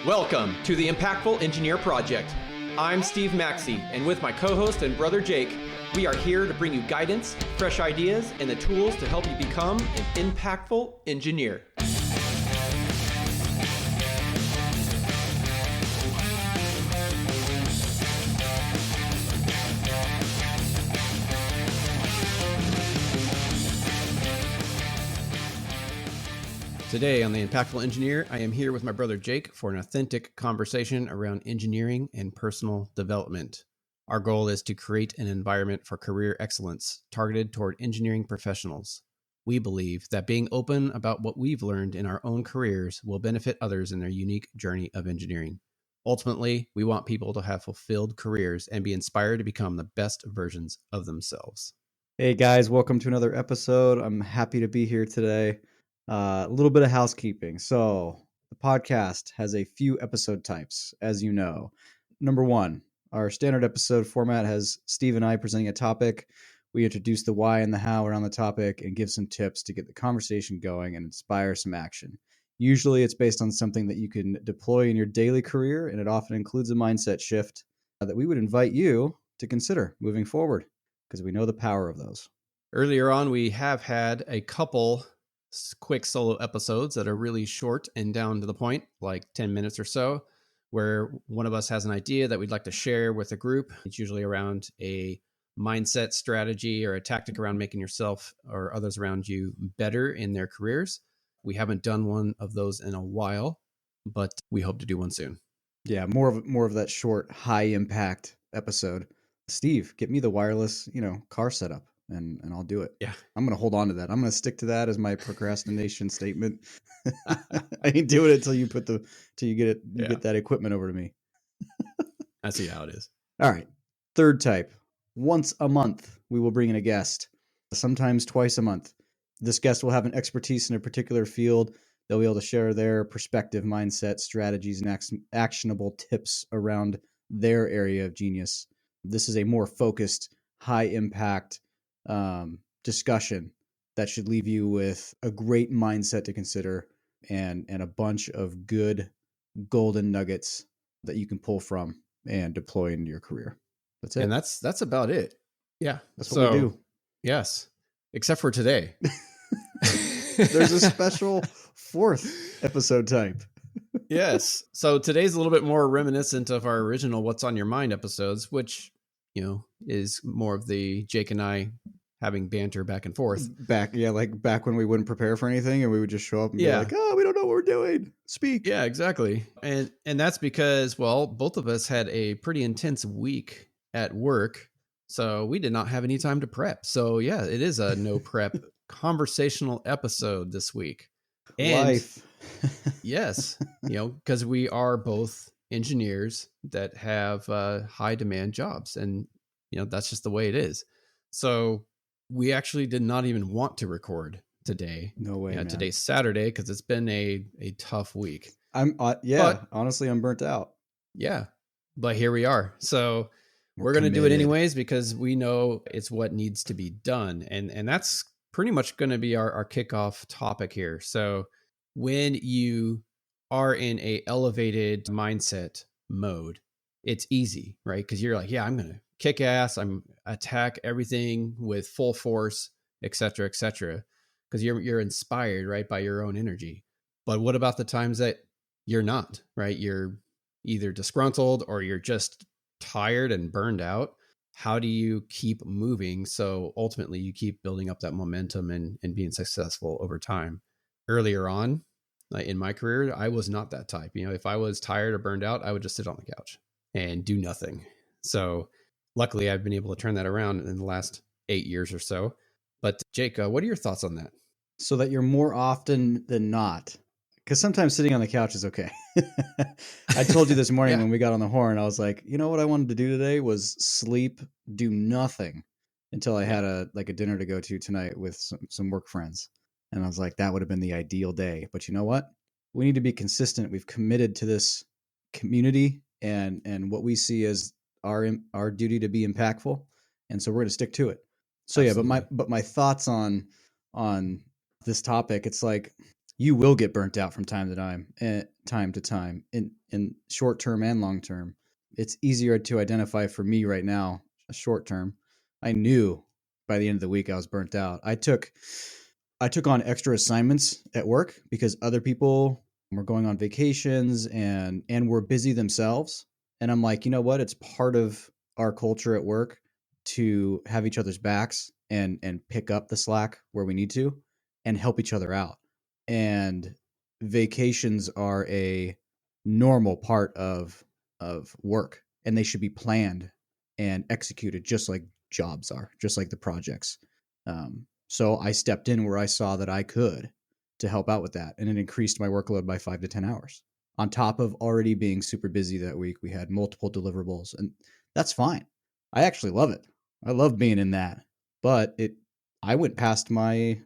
Welcome to the Impactful Engineer Project. I'm Steve Maxey, and with my co-host and brother Jake, we are here to bring you guidance, fresh ideas, and the tools to help you become an impactful engineer. Today on The Impactful Engineer, I am here with my brother Jake for an authentic conversation around engineering and personal development. Our goal is to create an environment for career excellence targeted toward engineering professionals. We believe that being open about what we've learned in our own careers will benefit others in their unique journey of engineering. Ultimately, we want people to have fulfilled careers and be inspired to become the best versions of themselves. Hey guys, welcome to another episode. I'm happy to be here today. A little bit of housekeeping. So the podcast has a few episode types, as you know. Number one, our standard episode format has Steve and I presenting a topic. We introduce the why and the how around the topic and give some tips to get the conversation going and inspire some action. Usually it's based on something that you can deploy in your daily career, and it often includes a mindset shift that we would invite you to consider moving forward, because we know the power of those. Earlier on, we have had a couple quick solo episodes that are really short and down to the point, like 10 minutes or so, where one of us has an idea that we'd like to share with a group. It's usually around a mindset strategy or a tactic around making yourself or others around you better in their careers. We haven't done one of those in a while, but we hope to do one soon. Yeah, more of that short, high impact episode. Steve, get me the wireless, car setup, and I'll do it. Yeah. I'm going to hold on to that. I'm going to stick to that as my procrastination statement. I ain't doing it until you get that equipment over to me. I see how it is. All right. Third type. Once a month, we will bring in a guest, sometimes twice a month. This guest will have an expertise in a particular field. They'll be able to share their perspective, mindset, strategies, and actionable tips around their area of genius. This is a more focused, high impact discussion that should leave you with a great mindset to consider and a bunch of good golden nuggets that you can pull from and deploy into your career. That's it. And that's about it. Yeah. That's what we do. Yes. Except for today. There's a special fourth episode type. Yes. So today's a little bit more reminiscent of our original What's on Your Mind episodes, which, is more of the Jake and I having banter back and forth. Back when we wouldn't prepare for anything and we would just show up and be like, oh, we don't know what we're doing. Speak. Yeah, exactly. And that's because, well, both of us had a pretty intense week at work, so we did not have any time to prep. So yeah, it is a no prep conversational episode this week. And life. Yes, because we are both engineers that have high demand jobs, and that's just the way it is. So we actually did not even want to record today. No way. Man. Today's Saturday because it's been a tough week. Honestly, I'm burnt out. Yeah, but here we are. So we're going to do it anyways because we know it's what needs to be done, and that's pretty much going to be our kickoff topic here. So when you are in a elevated mindset mode, it's easy, right? Because you're like, yeah, I'm going to kick ass. I'm attack everything with full force, et cetera, because you're inspired, right, by your own energy. But what about the times that you're not, right? You're either disgruntled or you're just tired and burned out. How do you keep moving so ultimately you keep building up that momentum and being successful over time? Earlier on in my career, I was not that type. If I was tired or burned out, I would just sit on the couch and do nothing. So luckily, I've been able to turn that around in the last 8 years or so. But Jake, what are your thoughts on that? So that you're more often than not, because sometimes sitting on the couch is okay. I told you this morning when we got on the horn, I was like, what I wanted to do today was sleep, do nothing until I had a dinner to go to tonight with some work friends. And I was like, that would have been the ideal day. But you know what? We need to be consistent. We've committed to this community and what we see as our duty to be impactful. And so we're going to stick to it. So Absolutely. Yeah, but my thoughts on this topic, it's like you will get burnt out from time to time in short term and long term. It's easier to identify for me right now, short term. I knew by the end of the week I was burnt out. I took on extra assignments at work because other people were going on vacations and were busy themselves. And I'm like, you know what? It's part of our culture at work to have each other's backs and pick up the slack where we need to and help each other out. And vacations are a normal part of work, and they should be planned and executed just like jobs are, just like the projects. So I stepped in where I saw that I could to help out with that, and it increased my workload by 5 to 10 hours. On top of already being super busy that week, we had multiple deliverables, and that's fine. I actually love it. I love being in that, but I went past my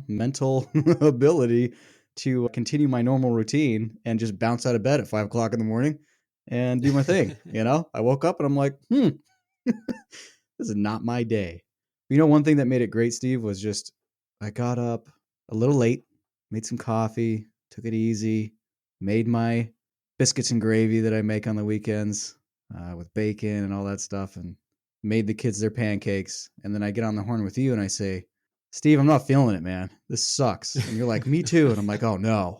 mental ability to continue my normal routine and just bounce out of bed at 5 o'clock in the morning and do my thing. I woke up and I'm like, this is not my day. One thing that made it great, Steve, was just I got up a little late, made some coffee, took it easy, made my biscuits and gravy that I make on the weekends with bacon and all that stuff, and made the kids their pancakes. And then I get on the horn with you and I say, Steve, I'm not feeling it, man. This sucks. And you're like, me too. And I'm like, oh no.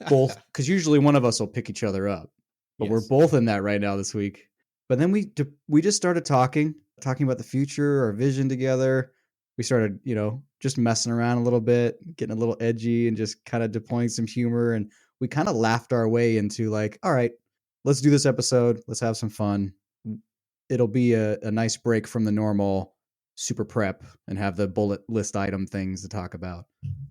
Both, because usually one of us will pick each other up, but we're Yes. both in that right now this week. But then we just started talking about the future, our vision together. We started, just messing around a little bit, getting a little edgy, and just kind of deploying some humor. And we kind of laughed our way into like, all right, let's do this episode. Let's have some fun. It'll be a nice break from the normal super prep and have the bullet list item things to talk about.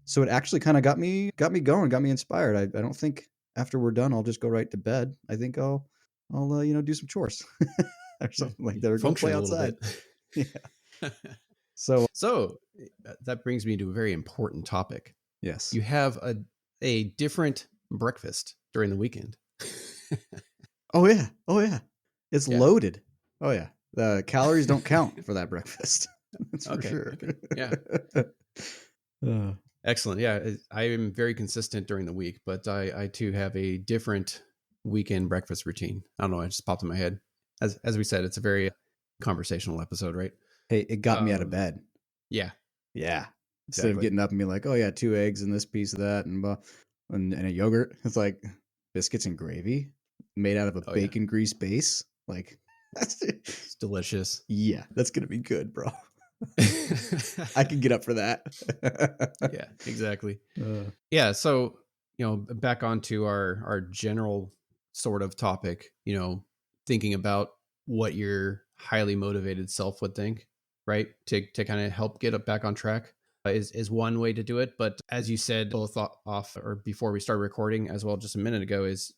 So it actually kind of got me going, got me inspired. I don't think after we're done I'll just go right to bed. I think I'll do some chores or something like that, or go play Function a little outside. bit. Yeah. So So that brings me to a very important topic. yes. You have a different breakfast during the weekend. Oh yeah. Oh yeah. It's Yeah. loaded. Oh yeah. The calories don't count for that breakfast. That's for Okay. sure. Okay. Yeah. Uh, Excellent. Yeah. I am very consistent during the week, but I too have a different weekend breakfast routine. I don't know. It just popped in my head. As we said, it's a very conversational episode, right? hey, it got me out of Um, bed. yeah. Yeah. Instead of Exactly. getting up and being like, oh yeah, 2 eggs and this piece of that and blah, and a yogurt, it's like biscuits and gravy made out of a Oh yeah. bacon grease base. Like that's It's delicious. yeah, that's gonna be good, bro. I can get up for that. Yeah. Exactly. uh, Yeah. So back onto our general sort of topic. Thinking about what your highly motivated self would think, right? To kind of help get it back on track is one way to do it. But as you said, both off or before we started recording, as well, just a minute ago, is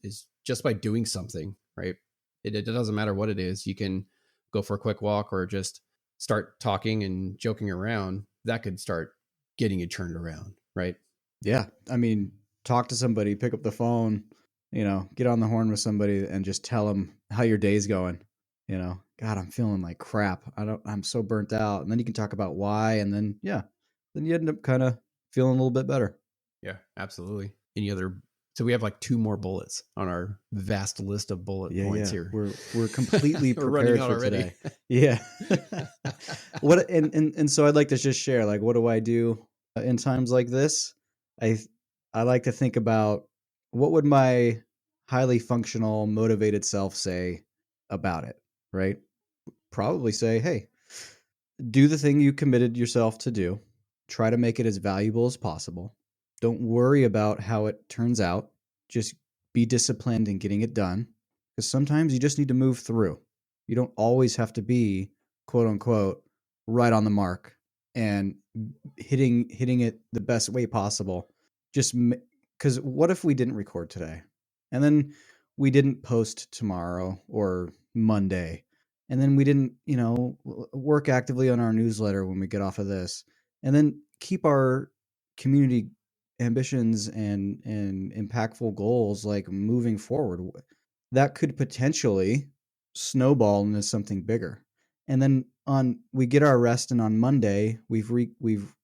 just by doing something, right? It doesn't matter what it is. You can go for a quick walk or just start talking and joking around. That could start getting you turned around, right? yeah, I mean, talk to somebody, pick up the phone, get on the horn with somebody, and just tell them how your day's going. God, I'm feeling like crap. I'm so burnt out, and then you can talk about why, and then yeah, then you end up kind of feeling a little bit better. Yeah, absolutely. Any other? So we have like two more bullets on our vast list of bullet Yeah, points yeah. here. We're completely We're running prepared out for already. today. Yeah. What and so I'd like to just share like what do I do in times like this? I I like to think about what would my highly functional motivated self say about it, right? Probably say, "Hey, do the thing you committed yourself to do. Try to make it as valuable as possible. Don't worry about how it turns out. Just be disciplined in getting it done. Because sometimes you just need to move through. You don't always have to be, quote unquote, right on the mark and hitting it the best way possible. Just because what if we didn't record today? And then we didn't post tomorrow or Monday, and then we didn't work actively on our newsletter when we get off of this, and then keep our community ambitions and impactful goals like moving forward. That could potentially snowball into something bigger. And then on we get our rest, and on Monday we've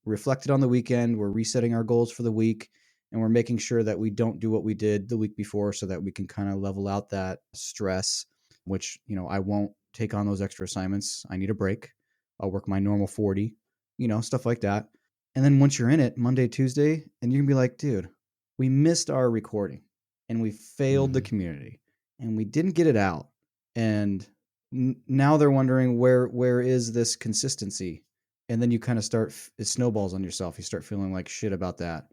reflected on the weekend, we're resetting our goals for the week, and we're making sure that we don't do what we did the week before so that we can kind of level out that stress, which, I won't take on those extra assignments. I need a break. I'll work my normal 40, stuff like that. And then once you're in it, Monday, Tuesday, and you can be like, dude, we missed our recording and we failed the Mm-hmm. community and we didn't get it out. And now they're wondering where is this consistency? And then you kind of start, it snowballs on yourself. You start feeling like shit about that.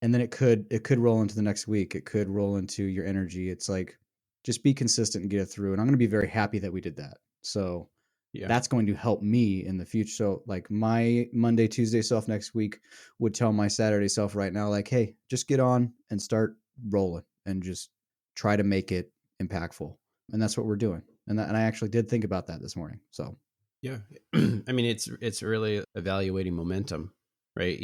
And then it could roll into the next week. It could roll into your energy. It's like, just be consistent and get it through. And I'm going to be very happy that we did that. So Yeah. that's going to help me in the future. So like my Monday, Tuesday self next week would tell my Saturday self right now, like, hey, just get on and start rolling and just try to make it impactful. And that's what we're doing. And I actually did think about that this morning. So Yeah. I mean, it's really evaluating momentum, right?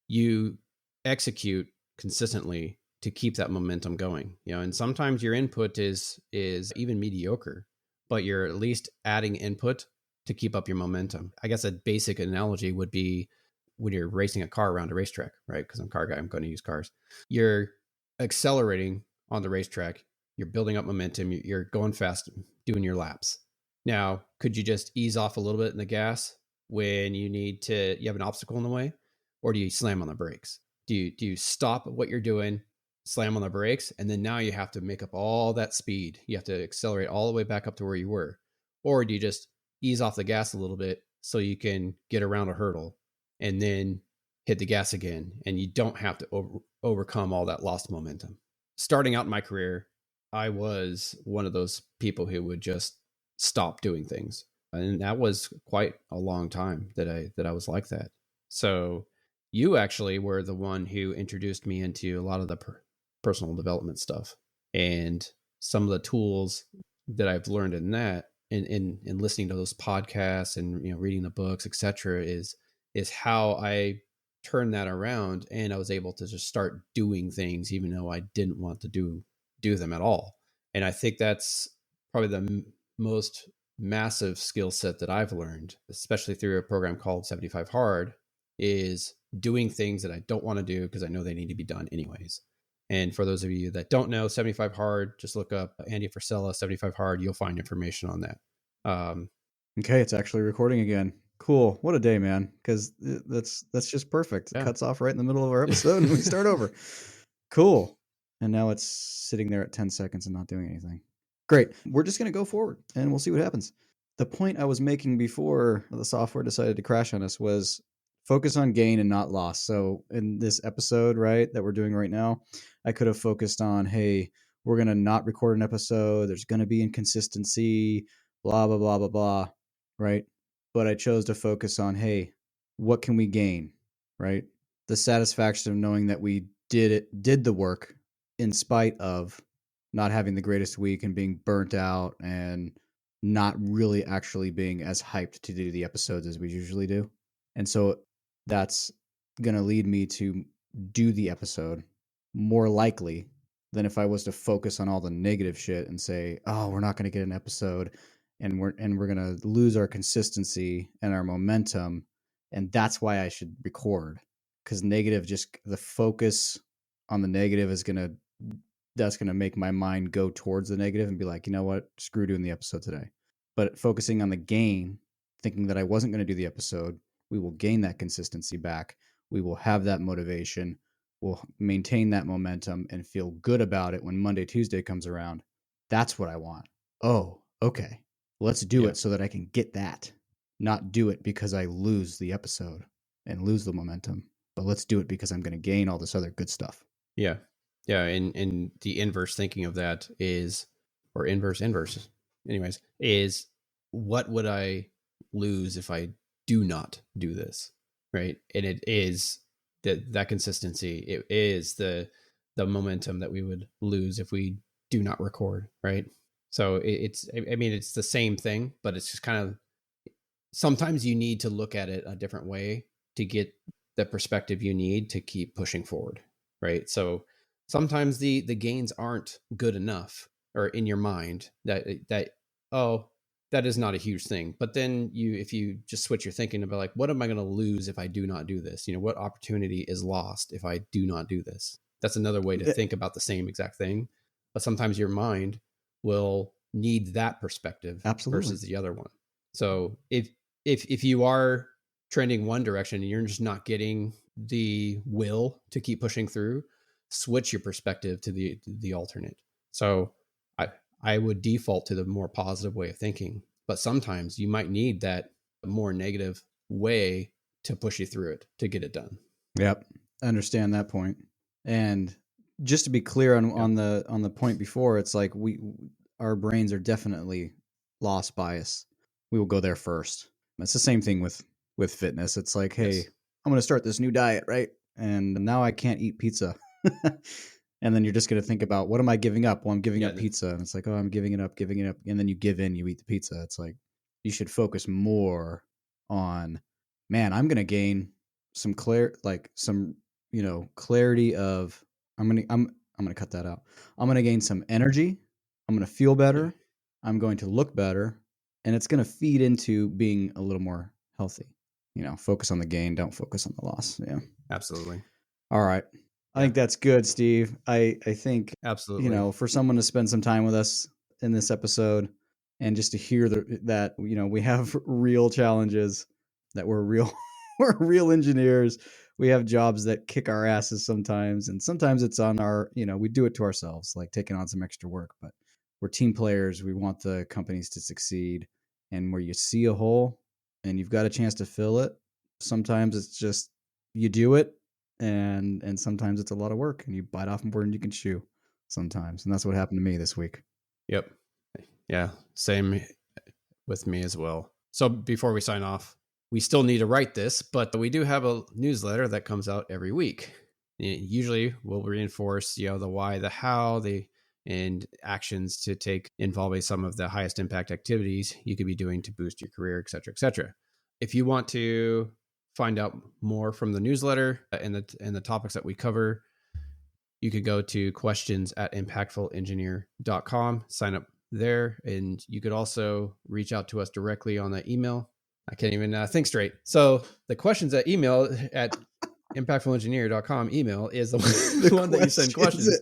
You execute consistently to keep that momentum going, and sometimes your input is even mediocre, but you're at least adding input to keep up your momentum. I guess a basic analogy would be when you're racing a car around a racetrack, right? Because I'm a car guy, I'm going to use cars. You're accelerating on the racetrack, you're building up momentum, you're going fast, doing your laps. Now, could you just ease off a little bit in the gas when you have an obstacle in the way, or do you slam on the brakes? Do you stop what you're doing, slam on the brakes, and then now you have to make up all that speed? You have to accelerate all the way back up to where you were, or do you just ease off the gas a little bit so you can get around a hurdle and then hit the gas again, and you don't have to overcome all that lost momentum? Starting out in my career, I was one of those people who would just stop doing things, and that was quite a long time that I was like that. So you actually were the one who introduced me into a lot of the personal development stuff, and some of the tools that I've learned in that, in listening to those podcasts and reading the books, etc., is how I turned that around, and I was able to just start doing things even though I didn't want to do them at all. And I think that's probably the most massive skill set that I've learned, especially through a program called 75 Hard, is doing things that I don't want to do because I know they need to be done anyways. And for those of you that don't know 75 Hard, just look up Andy Frisella 75 Hard. You'll find information on that. okay, it's actually recording again. Cool. What a day, man. Because that's just perfect. It Yeah. cuts off right in the middle of our episode and we start over. Cool. And now it's sitting there at 10 seconds and not doing anything. Great. We're just going to go forward and we'll see what happens. The point I was making before the software decided to crash on us was focus on gain and not loss. So in this episode, right, that we're doing right now, I could have focused on, hey, we're going to not record an episode. There's going to be inconsistency, blah, blah, blah, blah, blah, right? But I chose to focus on, hey, what can we gain, right? The satisfaction of knowing that we did the work in spite of not having the greatest week and being burnt out and not really actually being as hyped to do the episodes as we usually do. And so that's going to lead me to do the episode more likely than if I was to focus on all the negative shit and say, "Oh, we're not going to get an episode and we're going to lose our consistency and our momentum, and that's why I should record." Cuz negative, just the focus on the negative is going to that's going to make my mind go towards the negative and be like, you know what, screw doing the episode today. But focusing on the gain, thinking that I wasn't going to do the episode, we will gain that consistency back. We will have that motivation. We'll maintain that momentum and feel good about it when Monday, Tuesday comes around. That's what I want. Oh, okay. Let's do Yeah. it so that I can get that. Not do it because I lose the episode and lose the momentum, but let's do it because I'm going to gain all this other good stuff. Yeah. Yeah. And the inverse thinking of that is, or inverse, anyways, is what would I lose if I do not do this? Right. And it is that consistency. It is the momentum that we would lose if we do not record. Right. So I mean, it's the same thing, but it's just kind of, sometimes you need to look at it a different way to get the perspective you need to keep pushing forward, right? So sometimes the gains aren't good enough, or in your mind that oh, that is not a huge thing. But then if you just switch your thinking about like, what am I going to lose if I do not do this? What opportunity is lost if I do not do this? That's another way to think about the same exact thing. But sometimes your mind will need that perspective Absolutely. versus the other one. So if you are trending one direction and you're just not getting the will to keep pushing through, switch your perspective to the alternate. So I would default to the more positive way of thinking, but sometimes you might need that more negative way to push you through it to get it done. Yep. I understand that point. And just to be clear on the point before, it's like our brains are definitely loss bias. We will go there first. It's the same thing with fitness. It's like, hey, Yes. I'm going to start this new diet, right? And now I can't eat pizza. And then you're just going to think about, what am I giving up? Well, I'm giving up pizza. And it's like, oh, I'm giving it up. And then you give in, you eat the pizza. It's like, you should focus more on, man, I'm going to gain some clarity of, I'm going to cut that out. I'm going to gain some energy. I'm going to feel better. Yeah. I'm going to look better. And it's going to feed into being a little more healthy. Focus on the gain. Don't focus on the loss. Yeah. Absolutely. All right. I think that's good, Steve. I think, absolutely, for someone to spend some time with us in this episode and just to hear that, we have real challenges, that we're real engineers. We have jobs that kick our asses sometimes. And sometimes it's on we do it to ourselves, like taking on some extra work, but we're team players. We want the companies to succeed. And where you see a hole and you've got a chance to fill it, sometimes it's just, you do it. And sometimes it's a lot of work, and you bite off more than you can chew sometimes. And that's what happened to me this week. Yep. Yeah. Same with me as well. So before we sign off, we still need to write this, but we do have a newsletter that comes out every week. Usually we'll reinforce, the why, the how, and actions to take involving some of the highest impact activities you could be doing to boost your career, et cetera, et cetera. If you want to find out more from the newsletter and the topics that we cover, you could go to questions@impactfulengineer.com, sign up there, and you could also reach out to us directly on the email. I can't even think straight. So the questions at impactfulengineer.com email is the one that you send questions,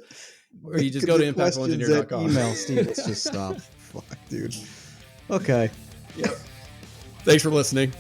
or you just go to impactfulengineer.com. Email, Steve, let's just stop. Fuck, dude. Okay. Yep. Thanks for listening.